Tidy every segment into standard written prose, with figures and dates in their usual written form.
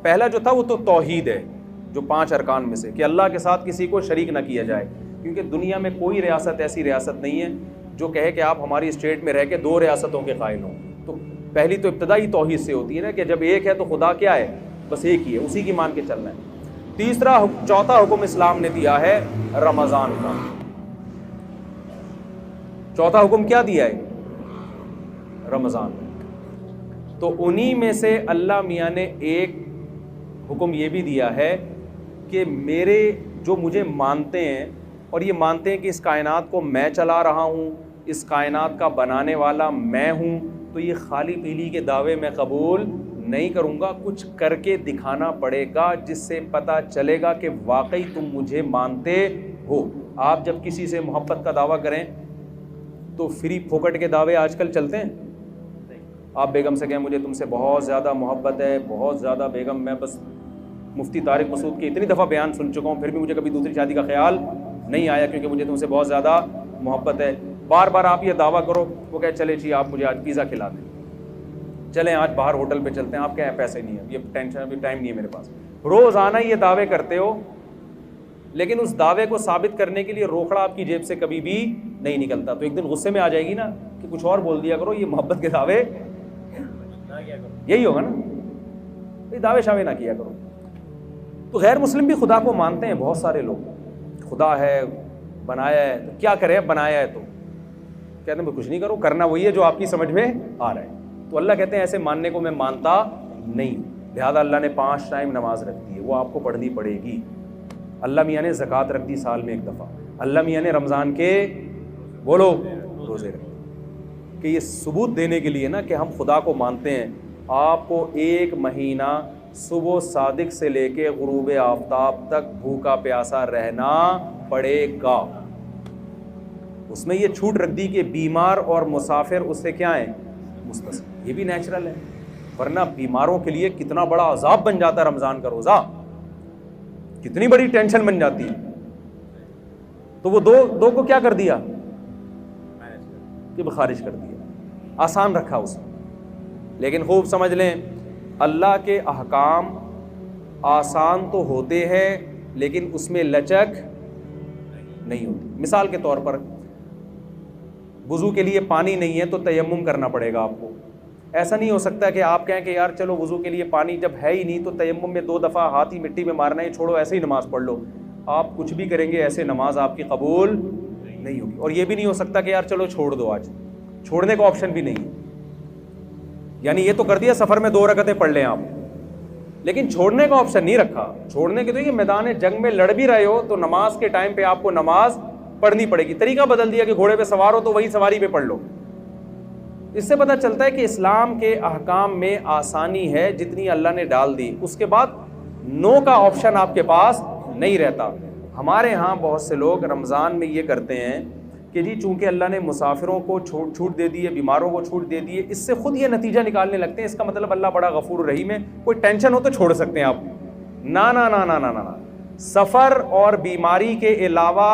پہلا جو تھا وہ تو توحید ہے، جو 5 ارکان میں سے، کہ اللہ کے ساتھ کسی کو شریک نہ کیا جائے، کیونکہ دنیا میں کوئی ریاست ایسی ریاست نہیں ہے جو کہے کہ آپ ہماری اسٹیٹ میں رہ کے 2 ریاستوں کے قائل ہوں۔ تو پہلی تو ابتدائی توحید سے ہوتی ہے نا، کہ جب ایک ہے تو خدا کیا ہے، بس ایک ہی ہے، اسی کی مان کے چلنا ہے۔ چوتھا حکم اسلام نے دیا ہے رمضان کا۔ چوتھا حکم کیا دیا ہے؟ رمضان۔ تو انہی میں سے اللہ میاں نے ایک حکم یہ بھی دیا ہے کہ میرے جو مجھے مانتے ہیں اور یہ مانتے ہیں کہ اس کائنات کو میں چلا رہا ہوں، اس کائنات کا بنانے والا میں ہوں، تو یہ خالی پیلی کے دعوے میں قبول نہیں کروں گا، کچھ کر کے دکھانا پڑے گا جس سے پتہ چلے گا کہ واقعی تم مجھے مانتے ہو۔ آپ جب کسی سے محبت کا دعویٰ کریں تو فری پھوکٹ کے دعوے آج کل چلتے ہیں۔ آپ بیگم سے کہیں مجھے تم سے بہت زیادہ محبت ہے، بہت زیادہ بیگم، میں بس مفتی طارق مسعود کے اتنی دفعہ بیان سن چکا ہوں، پھر بھی مجھے کبھی دوسری شادی کا خیال نہیں آیا کیونکہ مجھے تم سے بہت زیادہ محبت ہے۔ بار بار آپ یہ دعویٰ کرو، وہ کہے چلے جی آپ مجھے آج پیزا کھلا دیں، چلیں آج باہر ہوٹل پہ چلتے ہیں، آپ کہیں پیسے نہیں ہیں، یہ ٹینشن، ابھی ٹائم نہیں ہے میرے پاس۔ روزانہ یہ دعوے کرتے ہو، لیکن اس دعوے کو ثابت کرنے کے لیے روکڑا آپ کی جیب سے کبھی بھی نہیں نکلتا۔ تو ایک دن غصے میں آ جائے گی نا کہ کچھ اور بول دیا کرو، یہ محبت کے دعوے یہی ہوگا نا، یہ دعوے شاوے نہ کیا کرو۔ تو غیر مسلم بھی خدا کو مانتے ہیں، بہت سارے لوگ، خدا ہے، بنایا ہے، تو کیا کریں، بنایا ہے تو کہتے ہیں کچھ نہیں کرو، کرنا وہی ہے جو آپ کی سمجھ میں آ رہا ہے۔ تو اللہ کہتے ہیں ایسے ماننے کو میں مانتا نہیں، لہذا اللہ نے 5 ٹائم نماز رکھ دی ہے، وہ آپ کو پڑھنی پڑے گی۔ اللہ میاں نے زکوٰۃ رکھ دی سال میں 1 دفعہ، اللہ میاں نے رمضان کے بولو روزے رکھ دی، کہ یہ ثبوت دینے کے لیے نا کہ ہم خدا کو مانتے ہیں۔ آپ کو 1 مہینہ صبح صادق سے لے کے غروب آفتاب تک بھوکا پیاسا رہنا پڑے گا۔ اس میں یہ چھوٹ رکھ دی کہ بیمار اور مسافر اس سے کیا ہیں، مستثنی، یہ بھی نیچرل ہے، ورنہ بیماروں کے لیے کتنا بڑا عذاب بن جاتا ہے رمضان کا روزہ، کتنی بڑی ٹینشن بن جاتی ہے۔ تو وہ دو کو کیا کر دیا کہ خارج کر دیا، آسان رکھا اس میں۔ لیکن خوب سمجھ لیں اللہ کے احکام آسان تو ہوتے ہیں لیکن اس میں لچک نہیں ہوتی۔ مثال کے طور پر وضو کے لیے پانی نہیں ہے تو تیمم کرنا پڑے گا آپ کو۔ ایسا نہیں ہو سکتا کہ آپ کہیں کہ یار چلو وضو کے لیے پانی جب ہے ہی نہیں تو تیمم میں 2 دفعہ ہاتھ ہی مٹی میں مارنا ہے، چھوڑو ایسے ہی نماز پڑھ لو۔ آپ کچھ بھی کریں گے ایسے نماز آپ کی قبول نہیں ہوگی۔ اور یہ بھی نہیں ہو سکتا کہ یار چلو چھوڑ دو، آج چھوڑنے کا آپشن بھی نہیں ہے۔ یعنی یہ تو کر دیا سفر میں 2 رکعتیں پڑھ لیں آپ، لیکن چھوڑنے کا آپشن نہیں رکھا۔ چھوڑنے کے تو یہ میدان جنگ میں لڑ بھی رہے ہو تو نماز کے ٹائم پہ آپ کو نماز پڑھنی پڑے گی۔ طریقہ بدل دیا کہ گھوڑے پہ سوار ہو تو وہی سواری پہ پڑھ لو۔ اس سے پتہ چلتا ہے کہ اسلام کے احکام میں آسانی ہے جتنی اللہ نے ڈال دی، اس کے بعد نو کا آپشن آپ کے پاس نہیں رہتا۔ ہمارے ہاں بہت سے لوگ رمضان میں یہ کرتے ہیں کہ جی چونکہ اللہ نے مسافروں کو چھوٹ دے دی ہے، بیماروں کو چھوٹ دے دی ہے، اس سے خود یہ نتیجہ نکالنے لگتے ہیں اس کا مطلب اللہ بڑا غفور رحیم ہے، کوئی ٹینشن ہو تو چھوڑ سکتے ہیں آپ۔ نا نا نا نا نا نا، سفر اور بیماری کے علاوہ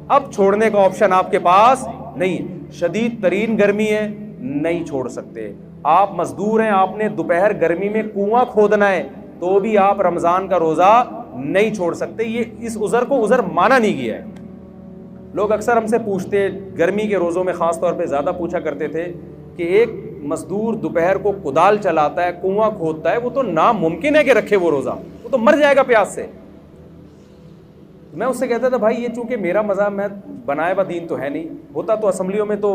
اب چھوڑنے کا آپشن آپ کے پاس نہیں ہے۔ شدید ترین گرمی ہے، نہیں چھوڑ سکتے۔ آپ مزدور ہیں، آپ نے دوپہر گرمی میں کنواں کھودنا ہے تو بھی آپ رمضان کا روزہ نہیں چھوڑ سکتے۔ یہ اس عذر کو عذر مانا نہیں گیا ہے۔ لوگ اکثر ہم سے پوچھتے، گرمی کے روزوں میں خاص طور پہ زیادہ پوچھا کرتے تھے کہ ایک مزدور دوپہر کو کدال چلاتا ہے، کنواں کھودتا ہے، وہ تو ناممکن ہے کہ رکھے وہ روزہ، وہ تو مر جائے گا پیاس سے۔ میں اس سے کہتا تھا بھائی یہ چونکہ میرا مذہب میں بنائے با دین تو ہے نہیں، ہوتا تو اسمبلیوں میں تو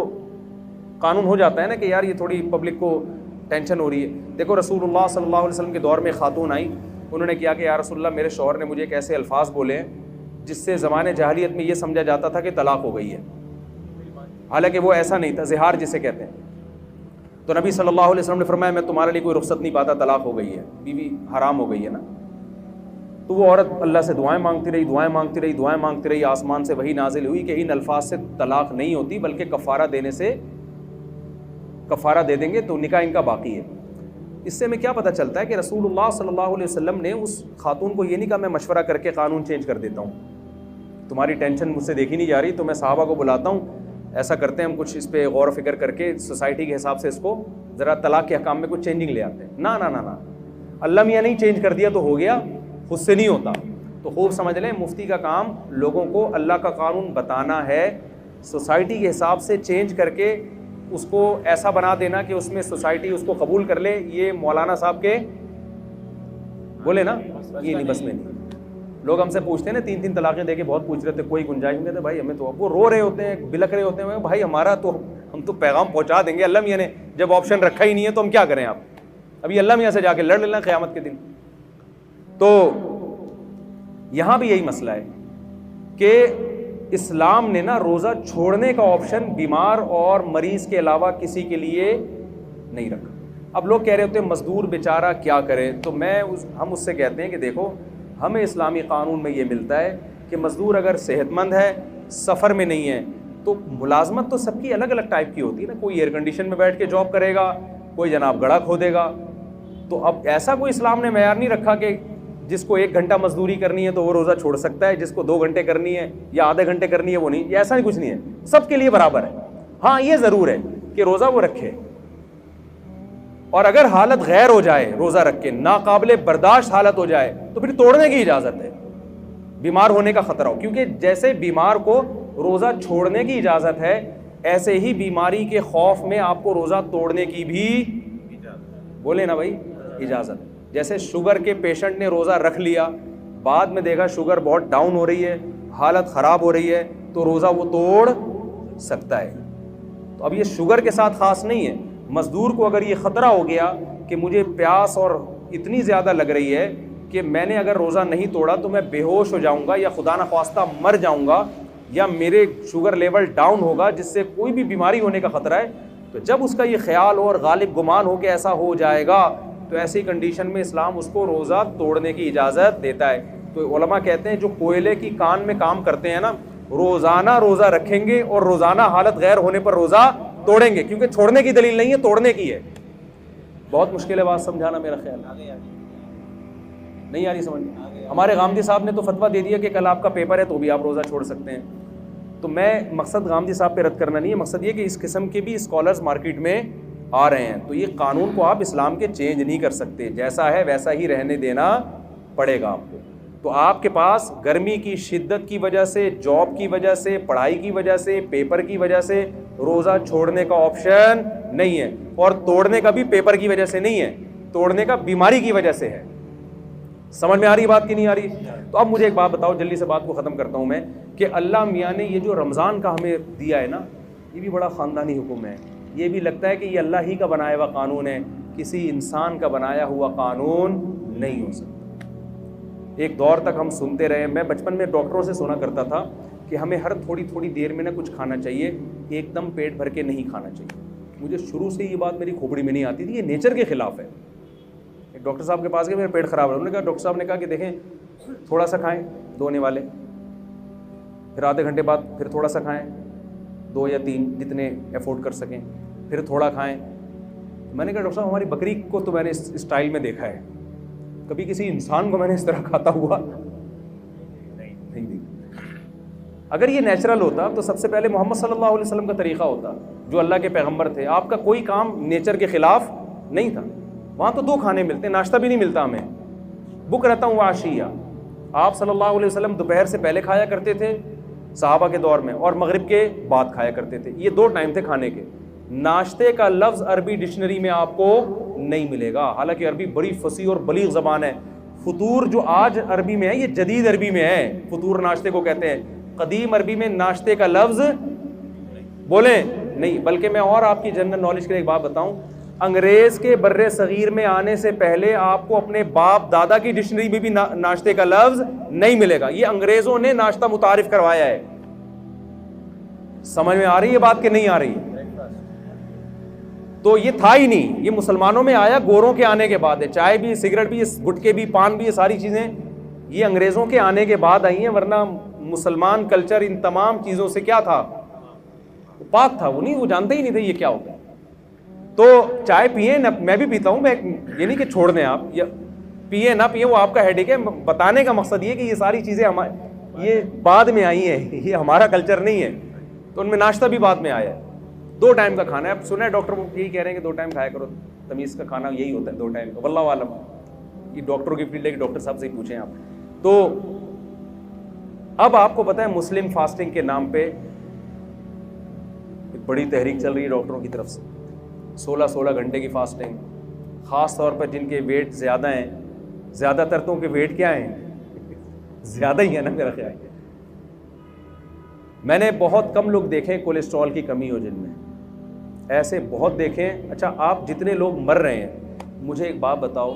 قانون ہو جاتا ہے نا کہ یار یہ تھوڑی پبلک کو ٹینشن ہو رہی ہے۔ دیکھو رسول اللہ صلی اللہ علیہ وسلم کے دور میں خاتون آئیں، انہوں نے کیا کہ یا رسول اللہ میرے شوہر نے مجھے ایک ایسے الفاظ بولے ہیں جس سے زمانے جاہلیت میں یہ سمجھا جاتا تھا کہ طلاق ہو گئی ہے، حالانکہ وہ ایسا نہیں تھا، زہار جسے کہتے ہیں۔ تو نبی صلی اللہ علیہ وسلم نے فرمایا میں تمہارے لیے کوئی رخصت نہیں پاتا، طلاق ہو گئی ہے، بیوی حرام ہو گئی ہے نا۔ تو وہ عورت اللہ سے دعائیں مانگتی رہی، دعائیں مانگتی رہی، دعائیں مانگتی رہی، آسمان سے وحی نازل ہوئی کہ ان الفاظ سے طلاق نہیں ہوتی بلکہ کفارہ دینے سے کفارہ دے دیں گے تو نکاح ان کا باقی ہے۔ اس سے ہمیں کیا پتہ چلتا ہے کہ رسول اللہ صلی اللہ علیہ وسلم نے اس خاتون کو یہ نہیں کہا میں مشورہ کر کے قانون چینج کر دیتا ہوں، تمہاری ٹینشن مجھ سے دیکھی نہیں جا رہی تو میں صحابہ کو بلاتا ہوں، ایسا کرتے ہیں ہم کچھ اس پہ غور و فکر کر کے سوسائٹی کے حساب سے اس کو ذرا طلاق کے احکام میں کچھ چینجنگ لے آتے ہیں۔ نا نا نا نا، اللہ میاں نہیں چینج کر دیا تو ہو گیا، خود سے نہیں ہوتا. تو خوب سمجھ لیں مفتی کا کام لوگوں کو اللہ کا قانون بتانا ہے، سوسائٹی کے حساب سے چینج کر کے اس کو ایسا بنا دینا کہ اس میں سوسائٹی اس کو قبول کر لے. یہ مولانا صاحب کے بولے نا یہ نہیں، بس میں نہیں. لوگ ہم سے پوچھتے ہیں نا 3 طلاقیں دے کے بہت پوچھ رہے تھے، کوئی گنجائش نہیں. کہتے بھائی ہمیں تو، وہ رو رہے ہوتے ہیں بلک رہے ہوتے ہیں، بھائی ہمارا تو ہم تو پیغام پہنچا دیں گے، اللہ میاں نے جب آپشن رکھا ہی نہیں ہے تو ہم کیا کریں. آپ ابھی اللہ میاں سے جا کے لڑ لینا قیامت کے دن. تو یہاں بھی یہی مسئلہ ہے کہ اسلام نے نا روزہ چھوڑنے کا آپشن بیمار اور مریض کے علاوہ کسی کے لیے نہیں رکھا. اب لوگ کہہ رہے ہوتے ہیں مزدور بیچارہ کیا کرے، تو ہم اس سے کہتے ہیں کہ دیکھو ہمیں اسلامی قانون میں یہ ملتا ہے کہ مزدور اگر صحت مند ہے، سفر میں نہیں ہے، تو ملازمت تو سب کی الگ الگ ٹائپ کی ہوتی ہے نا. کوئی ایئر کنڈیشن میں بیٹھ کے جاب کرے گا، کوئی جناب گڑھا کھودے گا. تو اب ایسا کوئی اسلام نے معیار نہیں رکھا کہ جس کو 1 گھنٹہ مزدوری کرنی ہے تو وہ روزہ چھوڑ سکتا ہے، جس کو 2 گھنٹے کرنی ہے یا آدھے گھنٹے کرنی ہے وہ نہیں. یہ ایسا کچھ نہیں ہے، سب کے لیے برابر ہے. ہاں یہ ضرور ہے کہ روزہ وہ رکھے، اور اگر حالت غیر ہو جائے روزہ رکھ کے، ناقابل برداشت حالت ہو جائے تو پھر توڑنے کی اجازت ہے. بیمار ہونے کا خطرہ ہو، کیونکہ جیسے بیمار کو روزہ چھوڑنے کی اجازت ہے، ایسے ہی بیماری کے خوف میں آپ کو روزہ توڑنے کی بھی بولے نا بھائی اجازت. جیسے شوگر کے پیشنٹ نے روزہ رکھ لیا، بعد میں دیکھا شوگر بہت ڈاؤن ہو رہی ہے، حالت خراب ہو رہی ہے، تو روزہ وہ توڑ سکتا ہے. تو اب یہ شوگر کے ساتھ خاص نہیں ہے. مزدور کو اگر یہ خطرہ ہو گیا کہ مجھے پیاس اور اتنی زیادہ لگ رہی ہے کہ میں نے اگر روزہ نہیں توڑا تو میں بے ہوش ہو جاؤں گا یا خدا نخواستہ مر جاؤں گا یا میرے شوگر لیول ڈاؤن ہوگا جس سے کوئی بھی بیماری ہونے کا خطرہ ہے، تو جب اس کا یہ خیال اور غالب گمان ہو کہ ایسا ہو جائے گا تو ایسی کنڈیشن میں اسلام اس کو روزہ توڑنے کی اجازت دیتا ہے. تو علماء کہتے ہیں جو کوئلے کی کان میں کام کرتے ہیں نا، روزانہ روزہ رکھیں گے اور روزانہ حالت غیر ہونے پر روزہ توڑیں گے، کیونکہ چھوڑنے کی دلیل نہیں ہے، توڑنے کی ہے. بہت مشکل ہے بات سمجھانا، میرا خیال نہیں آ رہی سمجھ. ہمارے غامدی صاحب نے تو فتویٰ دے دیا کہ کل آپ کا پیپر ہے تو بھی آپ روزہ چھوڑ سکتے ہیں. تو میں مقصد غامدی صاحب پہ رد کرنا نہیں ہے، مقصد یہ کہ اس قسم کے بھی اسکالرز مارکیٹ میں آ رہے ہیں. تو یہ قانون کو آپ اسلام کے چینج نہیں کر سکتے، جیسا ہے ویسا ہی رہنے دینا پڑے گا آپ کو. تو آپ کے پاس گرمی کی شدت کی وجہ سے، جاب کی وجہ سے، پڑھائی کی وجہ سے، پیپر کی وجہ سے روزہ چھوڑنے کا آپشن نہیں ہے، اور توڑنے کا بھی پیپر کی وجہ سے نہیں ہے، توڑنے کا بیماری کی وجہ سے ہے. سمجھ میں آ رہی بات کی نہیں آ رہی؟ تو اب مجھے ایک بات بتاؤ، جلدی سے بات کو ختم کرتا ہوں میں، کہ اللہ میاں نے یہ جو رمضان کا ہمیں دیا ہے نا، یہ بھی بڑا خاندانی حکم ہے. یہ بھی لگتا ہے کہ یہ اللہ ہی کا بنایا ہوا قانون ہے، کسی انسان کا بنایا ہوا قانون نہیں ہو سکتا. ایک دور تک ہم سنتے رہے، میں بچپن میں ڈاکٹروں سے سنا کرتا تھا کہ ہمیں ہر تھوڑی تھوڑی دیر میں نہ کچھ کھانا چاہیے، ایک دم پیٹ بھر کے نہیں کھانا چاہیے. مجھے شروع سے یہ بات میری کھوپڑی میں نہیں آتی تھی، یہ نیچر کے خلاف ہے. ایک ڈاکٹر صاحب کے پاس گئے، میرا پیٹ خراب ہے. انہوں نے کہا، ڈاکٹر صاحب نے کہا کہ دیکھیں تھوڑا سا کھائیں دھونے والے، پھر آدھے گھنٹے بعد پھر تھوڑا سا کھائیں، 2 یا 3 جتنے افورڈ کر سکیں، پھر تھوڑا کھائیں. میں نے کہا ڈاکٹر صاحب ہماری بکری کو تو میں نے اس اسٹائل میں دیکھا ہے، کبھی کسی انسان کو میں نے اس طرح کھاتا ہوا نہیں دیکھا. اگر یہ نیچرل ہوتا تو سب سے پہلے محمد صلی اللہ علیہ وسلم کا طریقہ ہوتا، جو اللہ کے پیغمبر تھے. آپ کا کوئی کام نیچر کے خلاف نہیں تھا. وہاں تو 2 کھانے ملتے ہیں، ناشتہ بھی نہیں ملتا ہمیں. بکرۃ و عشیہ، آپ صلی اللہ علیہ وسلم دوپہر سے پہلے کھایا کرتے تھے صحابہ کے دور میں، اور مغرب کے بعد کھایا کرتے تھے. یہ 2 ٹائم تھے کھانے کے. ناشتے کا لفظ عربی ڈکشنری میں آپ کو نہیں ملے گا، حالانکہ عربی بڑی فصیح اور بلیغ زبان ہے. فطور جو آج عربی میں ہے یہ جدید عربی میں ہے، فطور ناشتے کو کہتے ہیں. قدیم عربی میں ناشتے کا لفظ بولیں نہیں. بلکہ میں اور آپ کی جنرل نالج کے لیے ایک بات بتاؤں، انگریز کے بر صغیر میں آنے سے پہلے آپ کو اپنے باپ دادا کی ڈکشنری میں بھی ناشتے کا لفظ نہیں ملے گا. یہ انگریزوں نے ناشتہ متعارف کروایا ہے. سمجھ میں آ رہی ہے بات کہ نہیں آ رہی؟ تو یہ تھا ہی نہیں، یہ مسلمانوں میں آیا گوروں کے آنے کے بعد ہے. چائے بھی، سگریٹ بھی، گٹکے بھی، پان بھی، یہ ساری چیزیں یہ انگریزوں کے آنے کے بعد آئی ہیں. ورنہ مسلمان کلچر ان تمام چیزوں سے کیا تھا؟ پاک تھا. وہ جانتے ہی نہیں تھے یہ کیا ہوتا ہے. تو چائے پئیں نہ، میں بھی پیتا ہوں، میں یہ نہیں کہ چھوڑ دیں آپ، پئیں نہ پئیں وہ آپ کا ہیڈیک ہے. بتانے کا مقصد یہ کہ یہ ساری چیزیں یہ بعد میں آئی ہیں، یہ ہمارا کلچر نہیں ہے. تو ان میں ناشتہ بھی بعد میں آیا ہے. 2 ٹائم کا کھانا ہے. اب سنا ہے ڈاکٹر یہی کہہ رہے ہیں کہ 2 ٹائم کھایا کرو، تمیز کا کھانا یہی ہوتا ہے 2 ٹائم کا. واللہ عالم یہ ڈاکٹروں کی فیلڈ ہے کہ ڈاکٹر صاحب سے ہی پوچھیں آپ. تو اب آپ کو پتہ ہے مسلم فاسٹنگ کے نام پہ ایک بڑی تحریک چل رہی ہے ڈاکٹروں کی طرف سے. 16 گھنٹے کی فاسٹنگ, خاص طور پر جن کے ویٹ زیادہ ہیں, زیادہ تر تو کے ویٹ کیا ہیں, زیادہ ہی ہے نا میرا خیال. میں نے بہت کم لوگ دیکھیں کولیسٹرول کی کمی ہو جن میں, ایسے بہت دیکھیں. اچھا آپ جتنے لوگ مر رہے ہیں, مجھے ایک بات بتاؤ,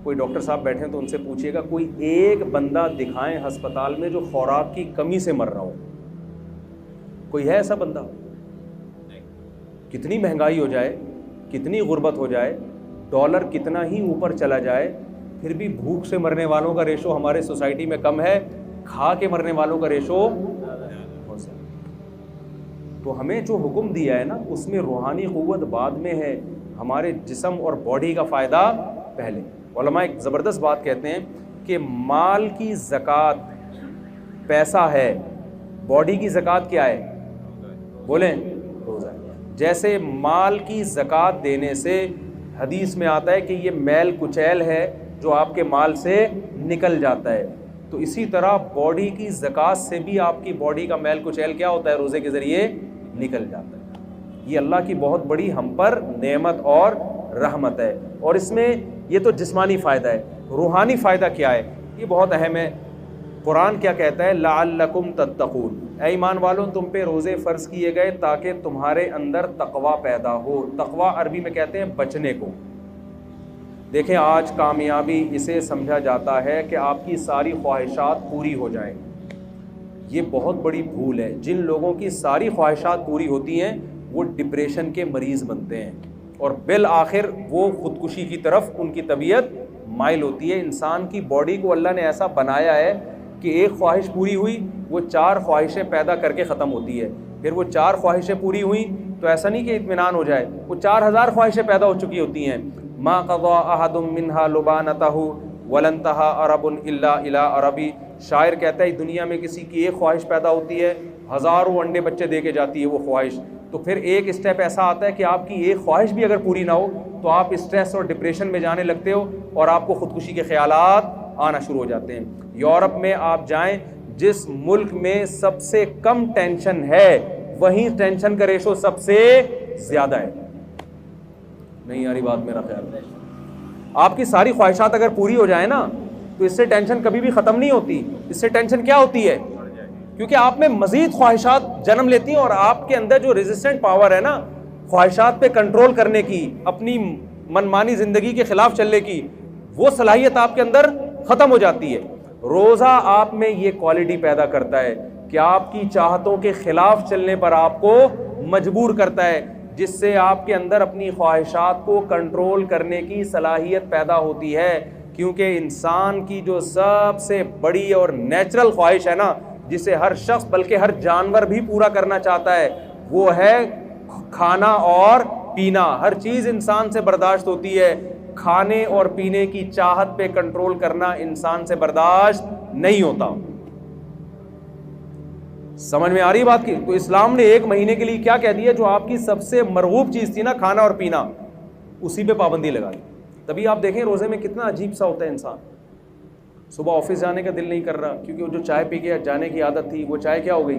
کوئی ڈاکٹر صاحب بیٹھے ہیں تو ان سے پوچھیے گا کوئی ایک بندہ دکھائیں ہسپتال میں جو خوراک کی کمی سے مر رہا ہو. کوئی ہے ایسا بندہ؟ کتنی مہنگائی ہو جائے, کتنی غربت ہو جائے, ڈالر کتنا ہی اوپر چلا جائے, پھر بھی بھوک سے مرنے والوں کا ریشو ہمارے سوسائٹی میں کم ہے, کھا کے مرنے والوں کا ریشو بہت زیادہ. تو ہمیں جو حکم دیا ہے نا اس میں روحانی قوت بعد میں ہے, ہمارے جسم اور باڈی کا فائدہ پہلے. علماء ایک زبردست بات کہتے ہیں کہ مال کی زکوٰۃ پیسہ ہے, باڈی کی زکوٰۃ کیا ہے؟ بولیں روزہ. جیسے مال کی زکوٰۃ دینے سے حدیث میں آتا ہے کہ یہ میل کچیل ہے جو آپ کے مال سے نکل جاتا ہے, تو اسی طرح باڈی کی زکوٰۃ سے بھی آپ کی باڈی کا میل کچیل کیا ہوتا ہے؟ روزے کے ذریعے نکل جاتا ہے. یہ اللہ کی بہت بڑی ہم پر نعمت اور رحمت ہے. اور اس میں یہ تو جسمانی فائدہ ہے, روحانی فائدہ کیا ہے یہ بہت اہم ہے. قرآن کیا کہتا ہے؟ لعلکم تتقون, اے ایمان والوں تم پہ روزے فرض کیے گئے تاکہ تمہارے اندر تقوی پیدا ہو. تقوی عربی میں کہتے ہیں بچنے کو. دیکھیں آج کامیابی اسے سمجھا جاتا ہے کہ آپ کی ساری خواہشات پوری ہو جائیں. یہ بہت بڑی بھول ہے. جن لوگوں کی ساری خواہشات پوری ہوتی ہیں وہ ڈپریشن کے مریض بنتے ہیں اور بالآخر وہ خودکشی کی طرف ان کی طبیعت مائل ہوتی ہے. انسان کی باڈی کو اللہ نے ایسا بنایا ہے کہ ایک خواہش پوری ہوئی وہ 4 خواہشیں پیدا کر کے ختم ہوتی ہے. پھر وہ 4 خواہشیں پوری ہوئیں تو ایسا نہیں کہ اطمینان ہو جائے, وہ 4000 خواہشیں پیدا ہو چکی ہوتی ہیں. ما قضى احد منها لبانته ولن انتهى عرب الا الى عربی. شاعر کہتا ہے دنیا میں کسی کی ایک خواہش پیدا ہوتی ہے, ہزاروں انڈے بچے دے کے جاتی ہے وہ خواہش. تو پھر ایک اسٹیپ ایسا آتا ہے کہ آپ کی ایک خواہش بھی اگر پوری نہ ہو تو آپ اسٹریس اور ڈپریشن میں جانے لگتے ہو اور آپ کو خودکشی کے خیالات آنا شروع ہو جاتے ہیں. یورپ میں آپ جائیں, جس ملک میں سب سے کم ٹینشن ہے وہیں ٹینشن کا ریشو سب سے زیادہ ہے. نہیں یاری بات میرا خیال ہے. آپ کی ساری خواہشات اگر پوری ہو جائیں نا تو اس سے ٹینشن کبھی بھی ختم نہیں ہوتی. اس سے ٹینشن کیا ہوتی ہے؟ کیونکہ آپ میں مزید خواہشات جنم لیتی ہیں اور آپ کے اندر جو ریزسٹنٹ پاور ہے نا خواہشات پہ کنٹرول کرنے کی, اپنی منمانی زندگی کے خلاف چلنے کی, وہ صلاحیت آپ کے اندر ختم ہو جاتی ہے. روزہ آپ میں یہ کوالٹی پیدا کرتا ہے کہ آپ کی چاہتوں کے خلاف چلنے پر آپ کو مجبور کرتا ہے, جس سے آپ کے اندر اپنی خواہشات کو کنٹرول کرنے کی صلاحیت پیدا ہوتی ہے. کیونکہ انسان کی جو سب سے بڑی اور نیچرل خواہش ہے نا, جسے ہر شخص بلکہ ہر جانور بھی پورا کرنا چاہتا ہے, وہ ہے کھانا اور پینا. ہر چیز انسان سے برداشت ہوتی ہے, کھانے اور پینے کی چاہت پہ کنٹرول کرنا انسان سے برداشت نہیں ہوتا. سمجھ میں آ رہی بات کی؟ تو اسلام نے 1 مہینے کے لیے کیا کہہ دیا, جو آپ کی سب سے مرغوب چیز تھی نا کھانا اور پینا, اسی پہ پابندی لگا دی. تبھی آپ دیکھیں روزے میں کتنا عجیب سا ہوتا ہے انسان. صبح آفس جانے کا دل نہیں کر رہا کیونکہ وہ جو چائے پی کے جانے کی عادت تھی وہ چائے کیا ہو گئی,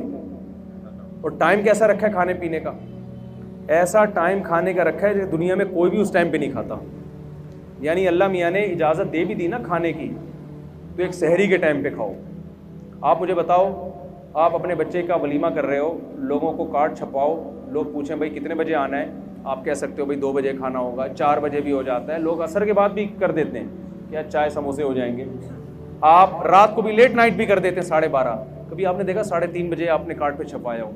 اور ٹائم کیسا رکھا ہے کھانے پینے کا؟ ایسا ٹائم کھانے کا رکھا ہے جو دنیا میں کوئی بھی اس ٹائم پہ نہیں کھاتا. یعنی اللہ میاں نے اجازت دے بھی دی نا کھانے کی, تو ایک سحری کے ٹائم پہ کھاؤ. آپ مجھے بتاؤ, آپ اپنے بچے کا ولیمہ کر رہے ہو, لوگوں کو کارڈ چھپاؤ, لوگ پوچھیں بھائی کتنے بجے آنا ہے, آپ کہہ سکتے ہو بھائی 2 بجے کھانا ہوگا, 4 بجے بھی ہو جاتا ہے, لوگ عصر کے بعد بھی کر دیتے ہیں کیا چائے سموسے ہو جائیں گے. آپ رات کو بھی لیٹ نائٹ بھی کر دیتے ہیں 12:30. کبھی آپ نے دیکھا 3:30 بجے آپ نے کارڈ پہ چھپایا ہو.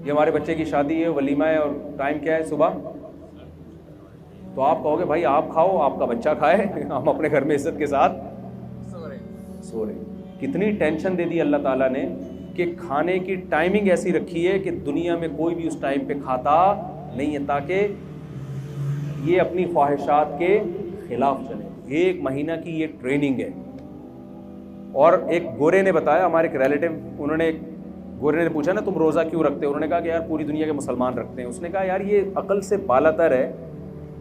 یہ ہمارے بچے کی شادی ہے, ولیمہ ہے, اور ٹائم کیا ہے صبح, تو آپ کہو گے بھائی آپ کھاؤ, آپ کا بچہ کھائے, ہم اپنے گھر میں عزت کے ساتھ سو رہے. کتنی ٹینشن دے دی اللہ تعالیٰ نے کہ کھانے کی ٹائمنگ ایسی رکھی ہے کہ دنیا میں کوئی بھی اس ٹائم پہ کھاتا نہیں ہے, تاکہ یہ اپنی خواہشات کے خلاف چلے. 1 مہینہ کی یہ ٹریننگ ہے. اور ایک گورے نے بتایا, ہمارے ایک ریلیٹو, انہوں نے گورے نے پوچھا نا تم روزہ کیوں رکھتے ہو, انہوں نے کہا کہ یار پوری دنیا کے مسلمان رکھتے ہیں. اس نے کہا یار یہ عقل سے بالاتر ہے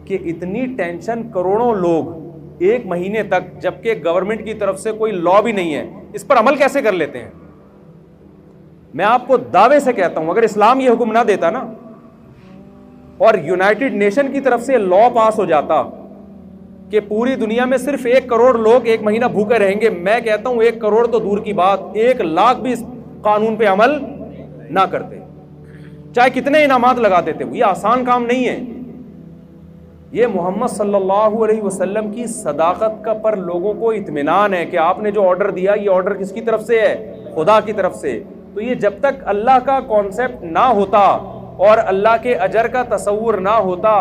کہ اتنی ٹینشن کروڑوں لوگ ایک مہینے تک، جبکہ گورنمنٹ کی طرف سے کوئی لا بھی نہیں ہے، اس پر عمل کیسے کر لیتے ہیں؟ میں آپ کو دعوے سے کہتا ہوں اگر اسلام یہ حکم نہ دیتا نا، اور یونائٹڈ نیشن کی طرف سے لا پاس ہو جاتا کہ پوری دنیا میں صرف 1 کروڑ لوگ 1 مہینہ بھوکے رہیں گے، میں کہتا ہوں 1 کروڑ تو دور کی بات، 1 لاکھ بھی اس قانون پہ عمل نہ کرتے، چاہے کتنے انعامات لگاتے تھے۔ یہ آسان کام نہیں ہے، یہ محمد صلی اللہ علیہ وسلم کی صداقت کا پر لوگوں کو اطمینان ہے کہ آپ نے جو آرڈر دیا یہ آرڈر کس کی طرف سے ہے؟ خدا کی طرف سے۔ تو یہ جب تک اللہ کا کانسیپٹ نہ ہوتا اور اللہ کے اجر کا تصور نہ ہوتا،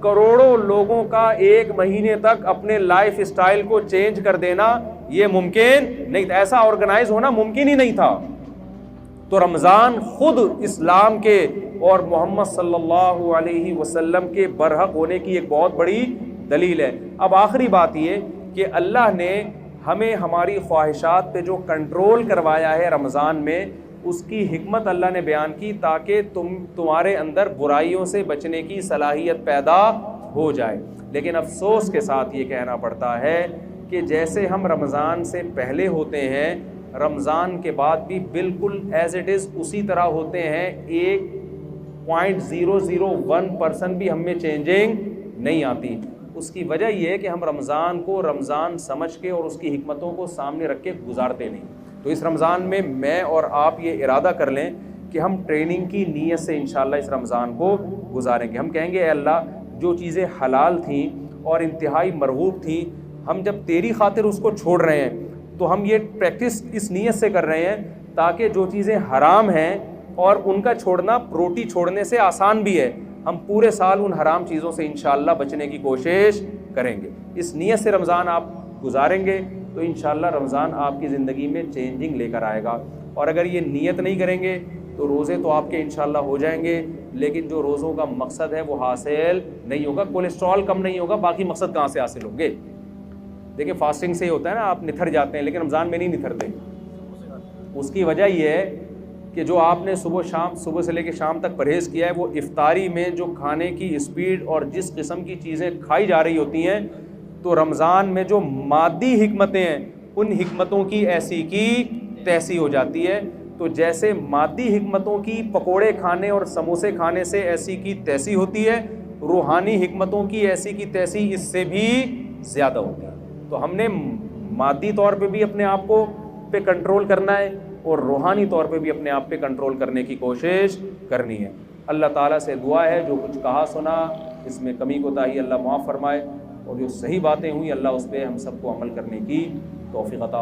کروڑوں لوگوں کا 1 مہینے تک اپنے لائف اسٹائل کو چینج کر دینا یہ ممکن نہیں تھا، ایسا آرگنائز ہونا ممکن ہی نہیں تھا۔ تو رمضان خود اسلام کے اور محمد صلی اللہ علیہ وسلم کے برحق ہونے کی ایک بہت بڑی دلیل ہے۔ اب آخری بات یہ کہ اللہ نے ہمیں ہماری خواہشات پہ جو کنٹرول کروایا ہے رمضان میں، اس کی حکمت اللہ نے بیان کی تاکہ تمہارے اندر برائیوں سے بچنے کی صلاحیت پیدا ہو جائے۔ لیکن افسوس کے ساتھ یہ کہنا پڑتا ہے کہ جیسے ہم رمضان سے پہلے ہوتے ہیں، رمضان کے بعد بھی بالکل ایز اٹ از اسی طرح ہوتے ہیں، 1.001% بھی ہم میں چینجنگ نہیں آتی۔ اس کی وجہ یہ ہے کہ ہم رمضان کو رمضان سمجھ کے اور اس کی حکمتوں کو سامنے رکھ کے گزارتے نہیں۔ تو اس رمضان میں میں اور آپ یہ ارادہ کر لیں کہ ہم ٹریننگ کی نیت سے انشاءاللہ اس رمضان کو گزاریں گے۔ ہم کہیں گے اے اللہ جو چیزیں حلال تھیں اور انتہائی مرغوب تھیں، ہم جب تیری خاطر اس کو چھوڑ رہے ہیں تو ہم یہ پریکٹس اس نیت سے کر رہے ہیں تاکہ جو چیزیں حرام ہیں اور ان کا چھوڑنا روٹی چھوڑنے سے آسان بھی ہے، ہم پورے سال ان حرام چیزوں سے انشاءاللہ بچنے کی کوشش کریں گے۔ اس نیت سے رمضان آپ گزاریں گے تو انشاءاللہ رمضان آپ کی زندگی میں چینجنگ لے کر آئے گا۔ اور اگر یہ نیت نہیں کریں گے تو روزے تو آپ کے انشاءاللہ ہو جائیں گے، لیکن جو روزوں کا مقصد ہے وہ حاصل نہیں ہوگا، کولیسٹرول کم نہیں ہوگا، باقی مقصد کہاں سے حاصل ہوں گے؟ دیکھیں فاسٹنگ سے ہی ہوتا ہے نا، آپ نتھر جاتے ہیں لیکن رمضان میں نہیں نتھرتے۔ اس کی وجہ یہ ہے کہ جو آپ نے صبح سے لے کے شام تک پرہیز کیا ہے، وہ افطاری میں جو کھانے کی اسپیڈ اور جس قسم کی چیزیں کھائی جا رہی ہوتی ہیں، تو رمضان میں جو مادی حکمتیں ہیں ان حکمتوں کی ایسی کی تیسی ہو جاتی ہے۔ تو جیسے مادی حکمتوں کی پکوڑے کھانے اور سموسے کھانے سے ایسی کی تیسی ہوتی ہے، روحانی حکمتوں کی ایسی کی تیسی اس سے بھی زیادہ ہوتی ہے۔ تو ہم نے مادی طور پہ بھی اپنے آپ کو پہ کنٹرول کرنا ہے اور روحانی طور پہ بھی اپنے آپ پہ کنٹرول کرنے کی کوشش کرنی ہے۔ اللہ تعالیٰ سے دعا ہے جو کچھ کہا سنا اس میں کمی کوتاہی اللہ معاف فرمائے، اور جو صحیح باتیں ہوئی اللہ اس پہ ہم سب کو عمل کرنے کی توفیق عطا